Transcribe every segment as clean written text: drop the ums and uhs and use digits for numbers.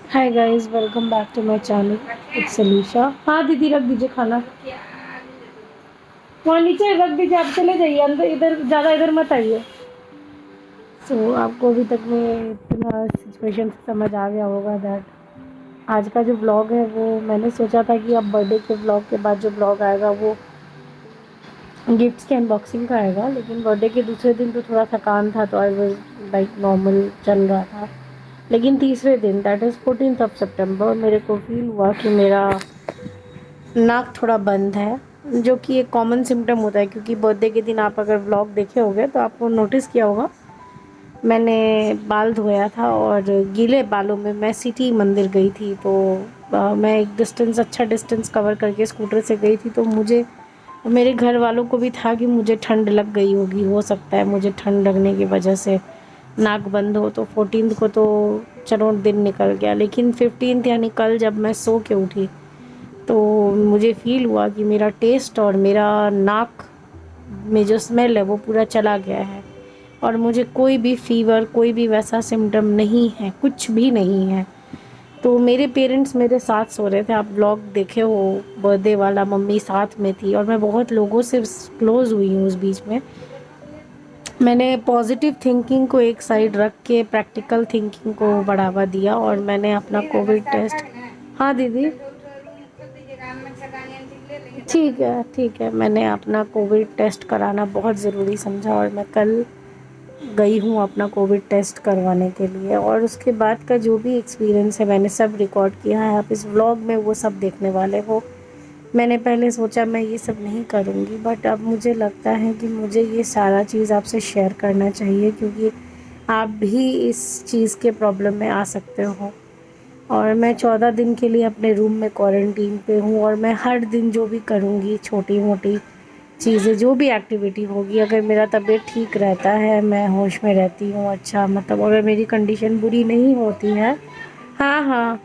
Hi guys, welcome back to my channel. It's Alisha. हाँ दीदी, रख दीजिए खाना वहाँ नीचे रख दीजिए। आप चले जाइए अंदर, इधर ज़्यादा इधर मत आइए। आपको अभी तक में इतना सिचुएशन समझ आ गया होगा दैट आज का जो ब्लॉग है वो मैंने सोचा था कि अब बर्थडे के ब्लॉग के बाद जो ब्लॉग आएगा वो गिफ्ट्स के अनबॉक्सिंग का आएगा, लेकिन बर्थडे के दूसरे दिन तो थोड़ा थकान था तो आई वाज लाइक नॉर्मल चल रहा था। लेकिन तीसरे दिन दैट इज़ 14th ऑफ सितंबर मेरे को फील हुआ कि मेरा नाक थोड़ा बंद है, जो कि एक कॉमन सिम्टम होता है क्योंकि बर्थडे के दिन आप अगर व्लॉग देखे होंगे तो आपको नोटिस किया होगा मैंने बाल धोया था और गीले बालों में मैं सिटी मंदिर गई थी। तो मैं एक अच्छा डिस्टेंस कवर करके स्कूटर से गई थी, तो मुझे मेरे घर वालों को भी था कि मुझे ठंड लग गई होगी, हो सकता है मुझे ठंड लगने की वजह से नाक बंद हो। तो 14th को तो चलो दिन निकल गया, लेकिन 15th यानी कल जब मैं सो के उठी तो मुझे फ़ील हुआ कि मेरा टेस्ट और मेरा नाक में जो स्मेल है वो पूरा चला गया है और मुझे कोई भी फ़ीवर, कोई भी वैसा सिम्टम नहीं है, कुछ भी नहीं है। तो मेरे पेरेंट्स मेरे साथ सो रहे थे। आप व्लॉग देखे हो बर्थडे वाला, मम्मी साथ में थी और मैं बहुत लोगों से क्लोज़ हुई हूँ उस बीच में। मैंने पॉजिटिव थिंकिंग को एक साइड रख के प्रैक्टिकल थिंकिंग को बढ़ावा दिया और मैंने अपना कोविड टेस्ट। हाँ दीदी, ठीक है ठीक है। मैंने अपना कोविड टेस्ट कराना बहुत ज़रूरी समझा और मैं कल गई हूँ अपना कोविड टेस्ट करवाने के लिए। और उसके बाद का जो भी एक्सपीरियंस है मैंने सब रिकॉर्ड किया है, आप इस व्लॉग में वो सब देखने वाले हो। मैंने पहले सोचा मैं ये सब नहीं करूँगी, बट अब मुझे लगता है कि मुझे ये सारा चीज़ आपसे शेयर करना चाहिए क्योंकि आप भी इस चीज़ के प्रॉब्लम में आ सकते हो। और मैं 14 दिन के लिए अपने रूम में क्वारंटीन पे हूँ और मैं हर दिन जो भी करूँगी, छोटी मोटी चीज़ें, जो भी एक्टिविटी होगी, अगर मेरा तबीयत ठीक रहता है, मैं होश में रहती हूँ, अच्छा मतलब अगर मेरी कंडीशन बुरी नहीं होती है, हाँ हाँ,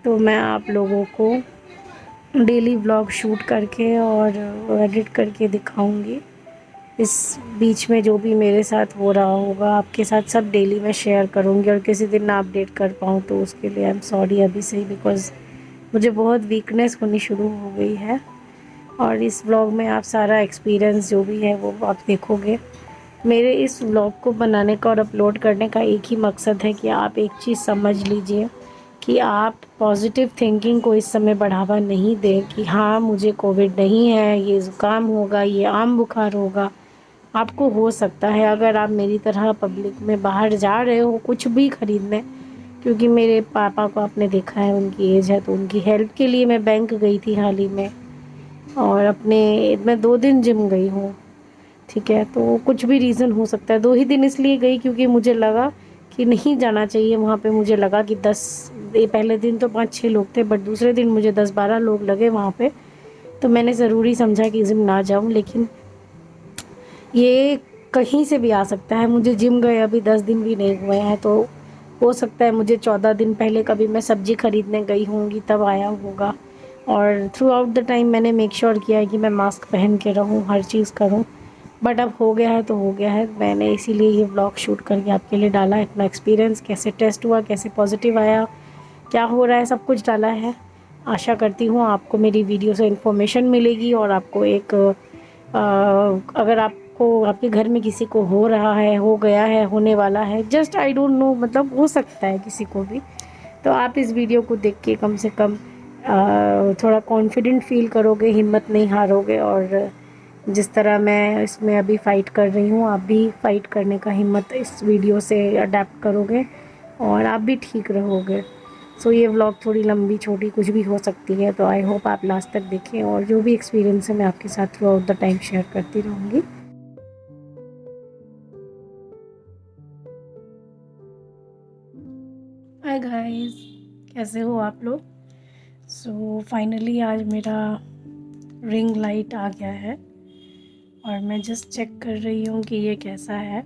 तो मैं आप लोगों को डेली व्लॉग शूट करके और एडिट करके दिखाऊंगी। इस बीच में जो भी मेरे साथ हो रहा होगा आपके साथ सब डेली मैं शेयर करूँगी और किसी दिन ना अपडेट कर पाऊँ तो उसके लिए आई एम सॉरी अभी से ही, बिकॉज़ मुझे बहुत वीकनेस होनी शुरू हो गई है। और इस व्लॉग में आप सारा एक्सपीरियंस जो भी है वो आप देखोगे। मेरे इस व्लॉग को बनाने का और अपलोड करने का एक ही मकसद है कि आप एक चीज़ समझ लीजिए कि आप पॉजिटिव थिंकिंग को इस समय बढ़ावा नहीं दें कि हाँ मुझे कोविड नहीं है, ये ज़ुकाम होगा, ये आम बुखार होगा। आपको हो सकता है अगर आप मेरी तरह पब्लिक में बाहर जा रहे हो कुछ भी ख़रीदने, क्योंकि मेरे पापा को आपने देखा है उनकी एज है तो उनकी हेल्प के लिए मैं बैंक गई थी हाल ही में और मैं 2 दिन जिम गई हूँ। ठीक है, तो कुछ भी रीज़न हो सकता है। 2 ही दिन इसलिए गई क्योंकि मुझे लगा कि नहीं जाना चाहिए वहाँ पे। मुझे लगा कि 10, ये पहले दिन तो 5-6 लोग थे बट दूसरे दिन मुझे 10-12 लोग लगे वहाँ पे, तो मैंने ज़रूरी समझा कि जिम ना जाऊँ। लेकिन ये कहीं से भी आ सकता है। मुझे जिम गए अभी 10 दिन भी नहीं हुए हैं, तो हो सकता है मुझे 14 दिन पहले कभी मैं सब्ज़ी खरीदने गई होंगी तब आया होगा। और थ्रू आउट द टाइम मैंने मेक श्योर किया है कि मैं मास्क पहन के रहूँ, हर चीज़ करूँ। बट अब हो गया है तो हो गया है। मैंने इसीलिए ये व्लॉग शूट करके आपके लिए डाला है, अपना एक्सपीरियंस कैसे टेस्ट हुआ, कैसे पॉजिटिव आया, क्या हो रहा है, सब कुछ डाला है। आशा करती हूँ आपको मेरी वीडियो से इन्फॉर्मेशन मिलेगी और आपको एक अगर आपको आपके घर में किसी को हो रहा है, हो गया है, होने वाला है, जस्ट आई डोंट नो, मतलब हो सकता है किसी को भी, तो आप इस वीडियो को देख के कम से कम थोड़ा कॉन्फिडेंट फील करोगे, हिम्मत नहीं हारोगे और जिस तरह मैं इसमें अभी फ़ाइट कर रही हूँ आप भी फ़ाइट करने का हिम्मत इस वीडियो से अडेप्ट करोगे और आप भी ठीक रहोगे। सो ये व्लॉग थोड़ी लंबी छोटी कुछ भी हो सकती है, तो आई होप आप लास्ट तक देखें और जो भी एक्सपीरियंस है मैं आपके साथ through out the time share करती रहूँगी। हाय गाइस, कैसे हो आप लोग? सो फाइनली आज मेरा रिंग लाइट आ गया है और मैं जस्ट चेक कर रही हूँ कि ये कैसा है।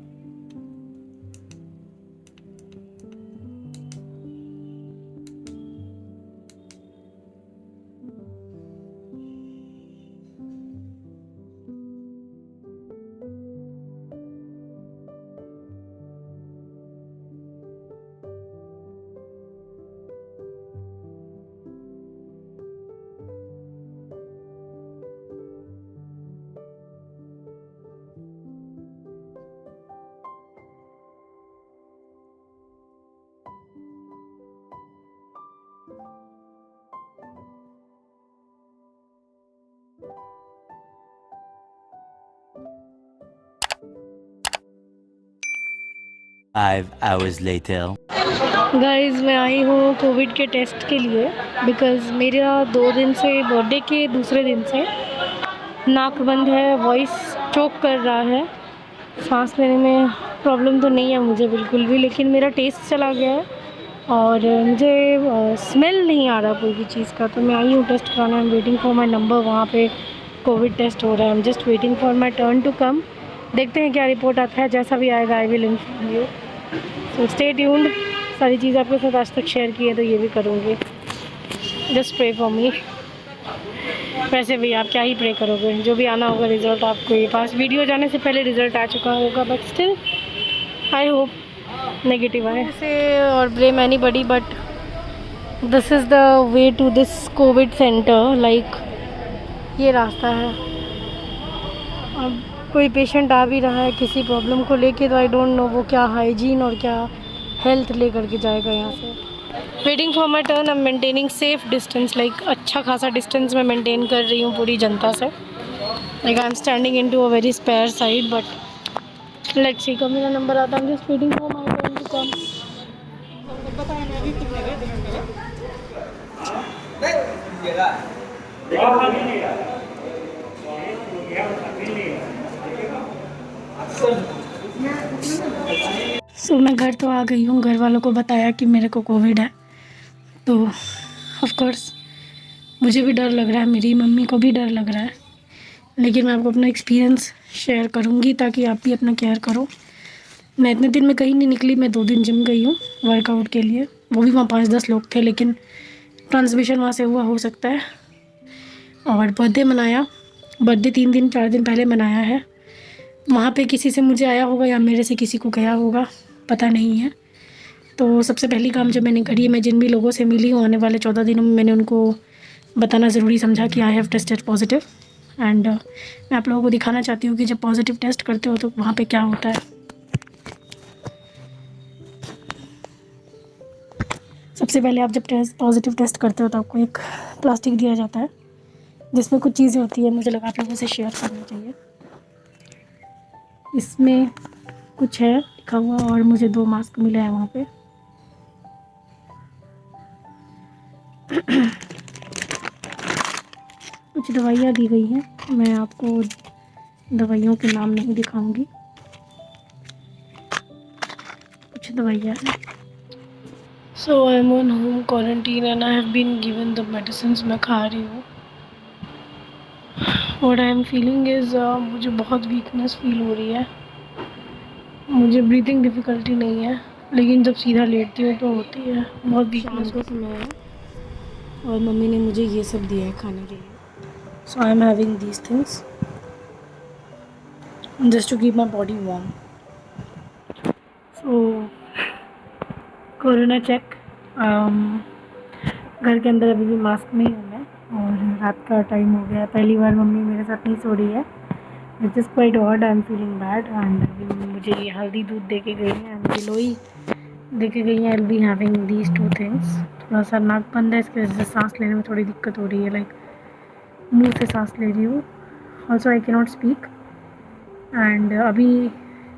5 hours later. गाइस मैं आई हूँ कोविड के टेस्ट के लिए बिकॉज़ मेरा 2 दिन से बर्थडे के दूसरे दिन से नाक बंद है, वॉइस चोक कर रहा है, सांस लेने में प्रॉब्लम तो नहीं है मुझे बिल्कुल भी, लेकिन मेरा टेस्ट चला गया है और मुझे स्मेल नहीं आ रहा कोई भी चीज़ का। तो मैं आई हूँ टेस्ट कराना। I am waiting for my number, वहाँ पे कोविड टेस्ट हो रहा है। I am just waiting for my turn to come. देखते हैं क्या रिपोर्ट आता है, जैसा भी आएगा I will inform you. So stay tuned. सारी चीज़ आपके साथ आज तक शेयर की है तो ये भी करूँगी। Just pray for me. वैसे भी आप क्या ही प्रे करोगे, जो भी आना होगा रिज़ल्ट आपको ये पास। वीडियो जाने से पहले रिज़ल्ट आ चुका होगा, but still I hope negative आए से। और blame anybody, but this is the way to this covid centre. Like ये रास्ता है। अब कोई पेशेंट आ भी रहा है किसी प्रॉब्लम को लेके, तो आई डोंट नो वो क्या हाइजीन और क्या हेल्थ ले करके जाएगा यहाँ से। Waiting for my turn. I am maintaining safe distance, like अच्छा खासा डिस्टेंस मैं मेंटेन कर रही हूँ पूरी जनता से। Like I am standing in to a very spare side, but let's see कब मेरा नंबर आता है। I am just waiting for my turn to come. So मैं घर तो आ गई हूँ। घर वालों को बताया कि मेरे को कोविड है, तो ऑफ कोर्स मुझे भी डर लग रहा है, मेरी मम्मी को भी डर लग रहा है, लेकिन मैं आपको अपना एक्सपीरियंस शेयर करूँगी ताकि आप भी अपना केयर करो। मैं इतने दिन में कहीं नहीं निकली। मैं 2 दिन जिम गई हूँ वर्कआउट के लिए, वो भी वहाँ 5-10 लोग थे, लेकिन ट्रांसमिशन वहाँ से हुआ हो सकता है। और बर्थडे मनाया, बर्थडे 3-4 दिन पहले मनाया है। वहाँ पे किसी से मुझे आया होगा या मेरे से किसी को गया होगा, पता नहीं है। तो सबसे पहली काम जब मैंने करी, मैं जिन भी लोगों से मिली हूँ आने वाले 14 दिनों में, मैंने उनको बताना ज़रूरी समझा कि I have tested positive. And मैं आप लोगों को दिखाना चाहती हूँ कि जब पॉजिटिव टेस्ट करते हो तो वहाँ पे क्या होता है। सबसे पहले आप जब पॉजिटिव टेस्ट करते हो तो आपको एक प्लास्टिक दिया जाता है जिसमें कुछ चीज़ें होती है, मुझे लगा आप लोगों से शेयर करना चाहिए। इसमें कुछ है लिखा हुआ और मुझे 2 मास्क मिले हैं वहाँ पे। कुछ दवाइयाँ दी गई हैं, मैं आपको दवाइयों के नाम नहीं दिखाऊंगी, कुछ दवाइयाँ हैं। So I am on home quarantine and I have been given the medicine मैं खा रही हूँ। What I am feeling is मुझे बहुत वीकनेस फील हो रही है। मुझे ब्रीथिंग डिफ़िकल्टी नहीं है, लेकिन जब सीधा लेटती हूँ तो होती है, बहुत वीकनेस होती है। और मम्मी ने मुझे ये सब दिया है खाने के लिए। So I am having these things just to keep my body warm. So corona check. घर के अंदर अभी भी मास्क में ही हूँ मैं, और रात का टाइम हो गया है। पहली बार मम्मी मेरे साथ नहीं सो रही है, which is quite odd. I am feeling bad. And मुझे ये हल्दी दूध दे के गई हैं एंड गिलोई दे के गई हैं। आई will be having these 2 things. थोड़ा सा नाक बंद है, इसकी वजह से सांस लेने में थोड़ी दिक्कत हो रही है, लाइक मुंह से सांस ले रही हूँ। Also I can not speak. And अभी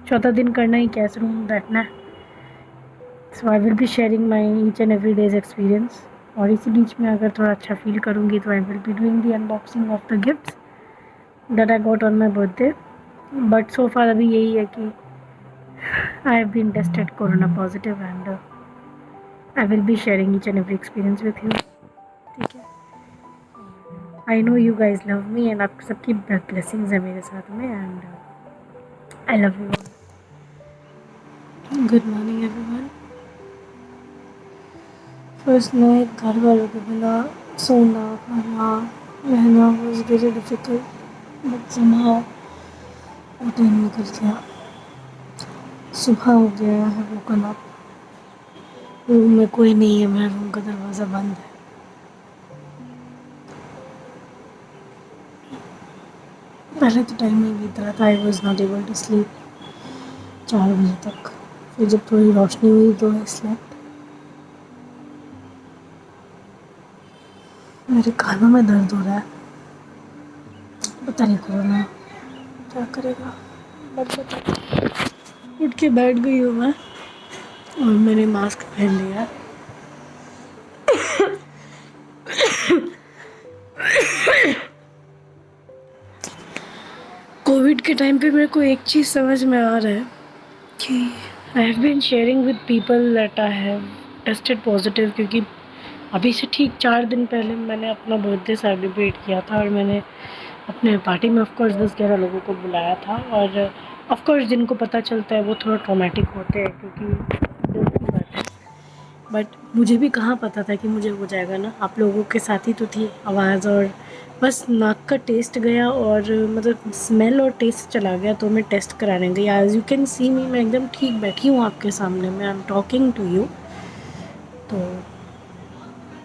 14 दिन करना ही कैसे रूम बैठना है। So I will be sharing my each and every days experience. और इसी बीच में अगर थोड़ा अच्छा फील करूँगी तो I will be doing the unboxing of the gifts that I got on my birthday. But so far अभी यही है कि I have been tested corona positive and I will be sharing each and every experience with you. ठीक है, I know you guys love me and आप सबकी blessings है मेरे साथ में, and I love you. Good morning everyone. First night घर वालों के बिना सोना खाना रहना was very difficult, but somehow वो टाइम निकल गया। सुबह हो गया है, वोकन अप। रूम में कोई नहीं है, मेरा रूम का दरवाज़ा बंद है। पहले तो टाइम नहीं बीत रहा था, I was not able to sleep 4 बजे तक। फिर जब थोड़ी रोशनी हुई तो आई स्लेप्ट। मेरे कानों में दर्द हो रहा है, पता नहीं कोरोना क्या करेगा, बट उठ के बैठ गई हूँ मैं। और मैंने मास्क पहन लिया। कोविड के टाइम पे मेरे को एक चीज़ समझ में आ रहा है कि I have been sharing with people that I have tested positive, क्योंकि अभी से ठीक 4 दिन पहले मैंने अपना बर्थडे सेलिब्रेट किया था और मैंने अपने पार्टी में ऑफकोर्स 10-11 लोगों को बुलाया था। और ऑफकोर्स जिनको पता चलता है वो थोड़ा ट्रॉमेटिक होते हैं, क्योंकि दिल की बात है। बट मुझे भी कहाँ पता था कि मुझे हो जाएगा ना। आप लोगों के साथ ही तो थी आवाज़, और बस नाक का टेस्ट गया और मतलब स्मेल और टेस्ट चला गया, तो मैं टेस्ट कराने गई। As you can see me, मैं एकदम ठीक बैठी हूँ आपके सामने में, I am talking to you. तो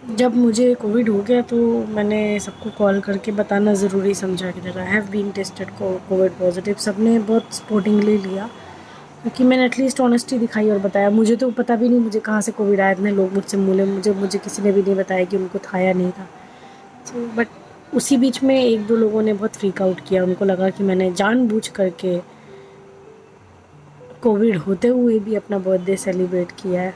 जब मुझे कोविड हो गया तो मैंने सबको कॉल करके बताना ज़रूरी समझा कि I have been tested covid positive. सब ने बहुत सपोर्टिंगली लिया, क्योंकि मैंने एटलीस्ट ऑनेस्टी दिखाई और बताया। मुझे तो पता भी नहीं मुझे कहाँ से कोविड आया, इतने लोग मुझसे मिले, मुझे किसी ने भी नहीं बताया कि उनको था या नहीं था। तो बट उसी बीच में 1-2 लोगों ने बहुत फ्रीक आउट किया। उनको लगा कि मैंने जानबूझ करके कोविड होते हुए भी अपना बर्थडे सेलिब्रेट किया है।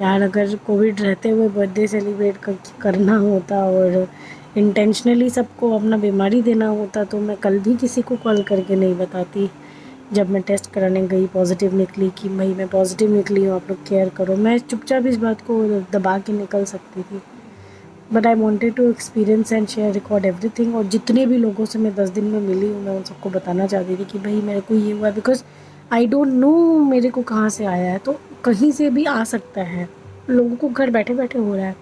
यार अगर कोविड रहते हुए बर्थडे सेलिब्रेट करना होता और इंटेंशनली सबको अपना बीमारी देना होता तो मैं कल भी किसी को कॉल करके नहीं बताती। जब मैं टेस्ट कराने गई पॉजिटिव निकली कि भाई मैं पॉजिटिव निकली हूँ, आप लोग केयर करो। मैं चुपचाप इस बात को दबा के निकल सकती थी, but I wanted to experience and share record everything. और जितने भी लोगों से मैं 10 दिन में मिली हूँ मैं उन सबको बताना चाहती थी कि भाई मेरे को ये हुआ है, बिकॉज आई डोंट नो मेरे को कहाँ से आया है। तो कहीं से भी आ सकता है, लोगों को घर बैठे बैठे हो रहा है।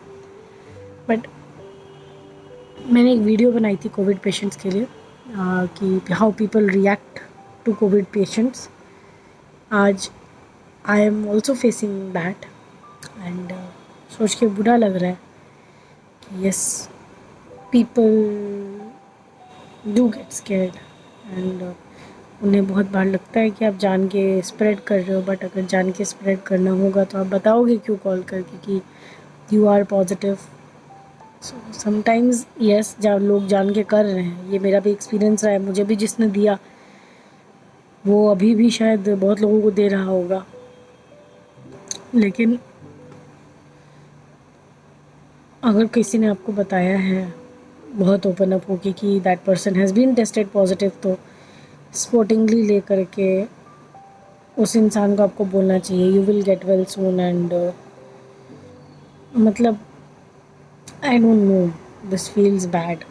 बट मैंने एक वीडियो बनाई थी कोविड पेशेंट्स के लिए कि how people react to covid patients. आज I am also facing that and सोच के बुरा लग रहा है कि yes, people do get scared and उन्हें बहुत बार लगता है कि आप जान के स्प्रेड कर रहे हो। बट अगर जान के स्प्रेड करना होगा तो आप बताओगे क्यों कॉल करके कि you are positive. So sometimes yes, जब लोग जान के कर रहे हैं, ये मेरा भी एक्सपीरियंस रहा है। मुझे भी जिसने दिया वो अभी भी शायद बहुत लोगों को दे रहा होगा। लेकिन अगर किसी ने आपको बताया है बहुत ओपन अप होके कि that person has been tested positive, तो स्पोर्टिंगली ले करके उस इंसान को आपको बोलना चाहिए you will get well soon. And मतलब I don't know, this feels bad.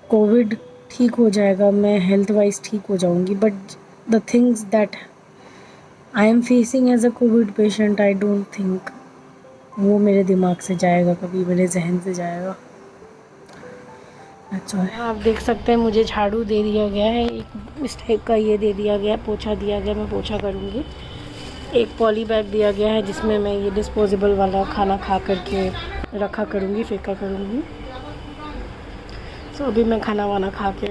Covid ठीक हो जाएगा, मैं हेल्थ वाइज ठीक हो जाऊंगी, but the things that I am facing as a covid patient I don't think वो मेरे दिमाग से जाएगा, कभी मेरे जहन से जाएगा। अच्छा, आप देख सकते हैं मुझे झाड़ू दे दिया गया है, एक मिस्टेक का ये दे दिया गया, पोछा दिया गया, मैं पोछा करूँगी। एक पॉली बैग दिया गया है जिसमें मैं ये डिस्पोजेबल वाला खाना खा करके रखा करूँगी, फेंका करूँगी। तो अभी मैं खाना वाना खा के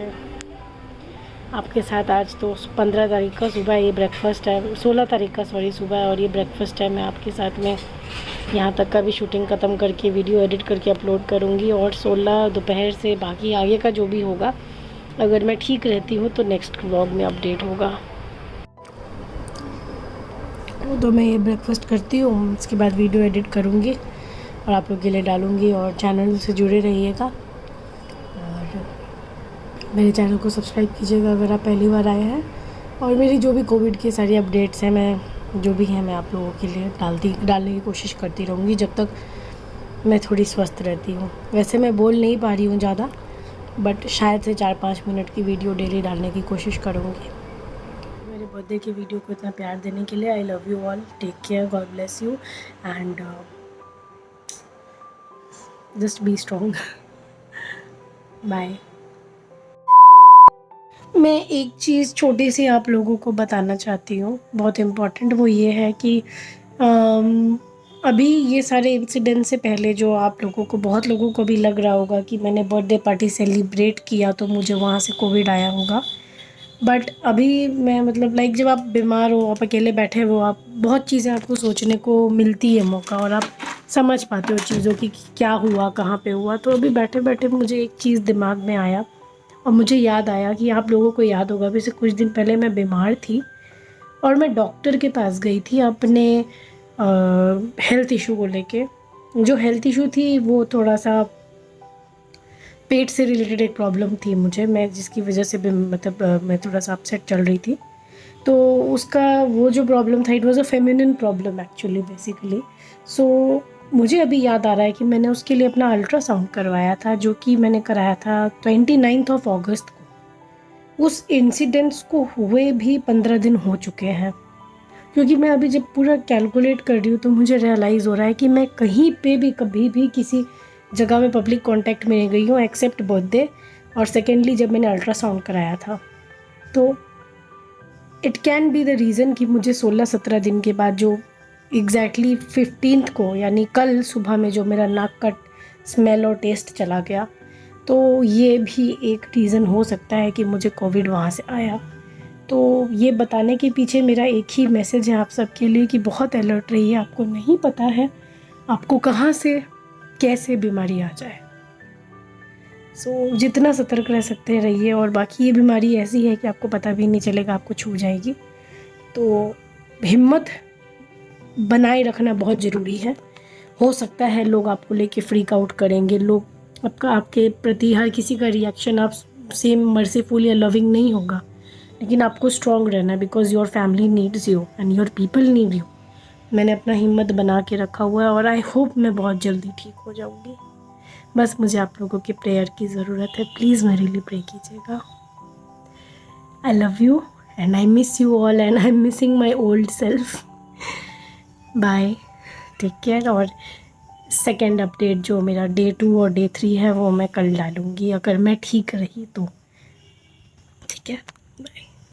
आपके साथ, आज तो 15 तारीख का सुबह ये ब्रेकफास्ट है, 16 तारीख का सॉरी सुबह, और ये ब्रेकफास्ट है। मैं आपके साथ में यहाँ तक का भी शूटिंग ख़त्म करके वीडियो एडिट करके अपलोड करूँगी, और 16 दोपहर से बाकी आगे का जो भी होगा, अगर मैं ठीक रहती हूँ तो नेक्स्ट व्लॉग में अपडेट होगा। तो मैं ये ब्रेकफास्ट करती हूँ, उसके बाद वीडियो एडिट करूँगी और आप लोग के लिए डालूँगी। और चैनल से जुड़े रहिएगा और मेरे चैनल को सब्सक्राइब कीजिएगा अगर आप पहली बार आए हैं। और मेरी जो भी कोविड की सारी अपडेट्स हैं, मैं जो भी हैं मैं आप लोगों के लिए डालने की कोशिश करती रहूँगी जब तक मैं थोड़ी स्वस्थ रहती हूँ। वैसे मैं बोल नहीं पा रही हूँ ज़्यादा, बट शायद से 4-5 मिनट की वीडियो डेली डालने की कोशिश करूँगी। मेरे बर्थडे की वीडियो को इतना प्यार देने के लिए I love you all, take care, God bless you and just be strong. Bye. मैं एक चीज़ छोटी सी आप लोगों को बताना चाहती हूँ, बहुत इम्पॉर्टेंट। वो ये है कि अभी ये सारे इंसिडेंट से पहले जो आप लोगों को, बहुत लोगों को भी लग रहा होगा कि मैंने बर्थडे पार्टी सेलिब्रेट किया तो मुझे वहाँ से कोविड आया होगा। बट अभी मैं मतलब लाइक जब आप बीमार हो, आप अकेले बैठे हो, आप बहुत चीज़ें आपको सोचने को मिलती है मौका, और आप समझ पाते हो चीज़ों की क्या हुआ, कहाँ पे हुआ। तो अभी बैठे बैठे मुझे एक चीज़ दिमाग में आया और मुझे याद आया कि आप लोगों को याद होगा, वैसे कुछ दिन पहले मैं बीमार थी और मैं डॉक्टर के पास गई थी अपने हेल्थ इशू को लेके। जो हेल्थ इशू थी वो थोड़ा सा पेट से रिलेटेड एक प्रॉब्लम थी मुझे, मैं जिसकी वजह से भी मतलब मैं थोड़ा सा अपसेट चल रही थी। तो उसका वो जो प्रॉब्लम था, it was a feminine problem actually basically. So मुझे अभी याद आ रहा है कि मैंने उसके लिए अपना अल्ट्रासाउंड करवाया था, जो कि मैंने कराया था 29 अगस्त को। उस इंसिडेंट्स को हुए भी 15 दिन हो चुके हैं। क्योंकि मैं अभी जब पूरा कैलकुलेट कर रही हूँ तो मुझे रियलाइज़ हो रहा है कि मैं कहीं पे भी कभी भी किसी जगह में पब्लिक कांटेक्ट में नहीं गई हूँ एक्सेप्ट बर्थडे, और सेकेंडली जब मैंने अल्ट्रासाउंड कराया था। तो it can be the reason कि मुझे 16-17 दिन के बाद जो एग्जैक्टली 15 को यानी कल सुबह में जो मेरा नाक का स्मेल और टेस्ट चला गया, तो ये भी एक रीज़न हो सकता है कि मुझे कोविड वहाँ से आया। तो ये बताने के पीछे मेरा एक ही मैसेज है आप सबके लिए कि बहुत अलर्ट रहिए। आपको नहीं पता है आपको कहाँ से कैसे बीमारी आ जाए। सो जितना सतर्क रह सकते हैं रहिए। और बाकी ये बीमारी ऐसी है कि आपको पता भी नहीं चलेगा, आपको छू जाएगी। तो हिम्मत बनाए रखना बहुत ज़रूरी है। हो सकता है लोग आपको लेके फ्रीक आउट करेंगे, लोग आपके प्रति हर किसी का रिएक्शन आप सेम मर्सीफुल या लविंग नहीं होगा, लेकिन आपको स्ट्रॉन्ग रहना है because your family needs you and your people need you. मैंने अपना हिम्मत बना के रखा हुआ है और आई होप मैं बहुत जल्दी ठीक हो जाऊँगी। बस मुझे आप लोगों की प्रेयर की ज़रूरत है, प्लीज़ मेरे लिए प्रे कीजिएगा। I love you and I miss you all and I am missing my old self. Bye, take care. और सेकेंड अपडेट जो मेरा डे 2 और डे 3 है वो मैं कल डालूँगी, अगर मैं ठीक रही तो। ठीक है, बाय।